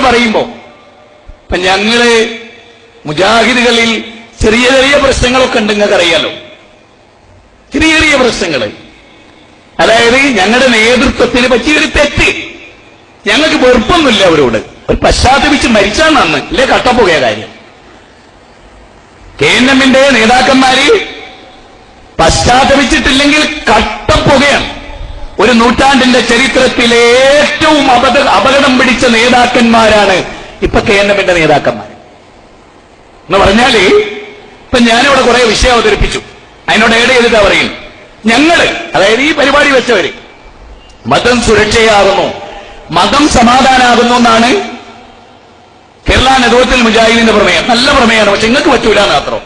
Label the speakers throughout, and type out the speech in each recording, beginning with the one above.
Speaker 1: പറയുമ്പോ ഇപ്പൊ ഞങ്ങള് മുജാഹിദുകളിൽ ചെറിയ ചെറിയ പ്രശ്നങ്ങളൊക്കെ ഉണ്ട്, നിങ്ങൾക്ക് അറിയാലോ. ചെറിയ ചെറിയ പ്രശ്നങ്ങൾ, അതായത് ഞങ്ങളുടെ നേതൃത്വത്തിന് പറ്റിയൊരു തെറ്റ്. ഞങ്ങൾക്ക് വെറുപ്പൊന്നുമില്ല അവരോട്, ഒരു പശ്ചാത്തപിച്ച് മരിച്ചാൽ നന്ന്, ഇല്ലേ കട്ടപ്പുകയ കാര്യം. KNM-ന്റെ നേതാക്കന്മാര് പശ്ചാത്തപിച്ചിട്ടില്ലെങ്കിൽ കട്ടപ്പുകയാണ്. ഒരു നൂറ്റാണ്ടിന്റെ ചരിത്രത്തിലെ ഏറ്റവും അപകടം പിടിച്ച നേതാക്കന്മാരാണ് ഇപ്പൊ KNM-ന്റെ നേതാക്കന്മാർ എന്ന് പറഞ്ഞാല്. ഇപ്പൊ ഞാനിവിടെ കുറെ വിഷയം അവതരിപ്പിച്ചു, അതിനോട് ഏഡ് ചെയ്തിട്ടാ പറയും. ഞങ്ങള്, അതായത് ഈ പരിപാടി വെച്ചവര്, മതം സുരക്ഷയാകുന്നു, മതം സമാധാനാകുന്നു എന്നാണ് കേരള നേതൃത്വത്തിൽ മുജാഹിദിന്റെ പ്രമേയം. നല്ല പ്രമേയമാണ്, പക്ഷെ നിങ്ങൾക്ക് പറ്റൂല മാത്രം,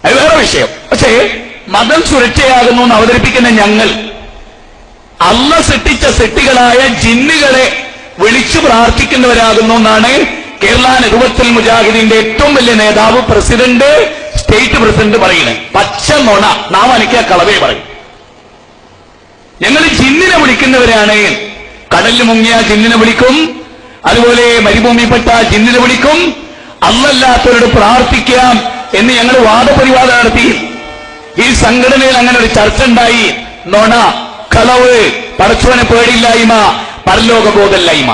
Speaker 1: അത് വേറെ വിഷയം. പക്ഷേ മതം സുരക്ഷയാകുന്നു എന്ന് അവതരിപ്പിക്കുന്ന ഞങ്ങൾ അള്ളാഹ് സൃഷ്ടിച്ച സൃഷ്ടികളായ ജിന്നുകളെ വിളിച്ചു പ്രാർത്ഥിക്കുന്നവരാകുന്നു എന്നാണ് കേരള നേതൃത്വത്തിൽ മുജാഹിദിന്റെ ഏറ്റവും വലിയ നേതാവ്, പ്രസിഡന്റ്, സ്റ്റേറ്റ് പ്രസിഡന്റ് പറയുന്നത്. പച്ച നുണ, നാം അനക്കിയ കളവേ പറയും. ഞങ്ങൾ ജിന്നിനെ വിളിക്കുന്നവരാണ്. കടലിൽ മുങ്ങിയ ജിന്നിനെ വിളിക്കും, അതുപോലെ മരുഭൂമിപ്പെട്ട ജിന്നിനെ വിളിക്കും. അല്ലല്ലാത്തവരോട് പ്രാർത്ഥിക്കാം എന്ന് ഞങ്ങൾ വാദപരിവാദം നടത്തി. ഈ സംഘടനയിൽ അങ്ങനെ ഒരു ചർച്ച ഉണ്ടായി. നുണ, കളവ്, പടച്ചവനെ പേടിയില്ലായ്മ, പരലോക ബോധമില്ലായ്മ.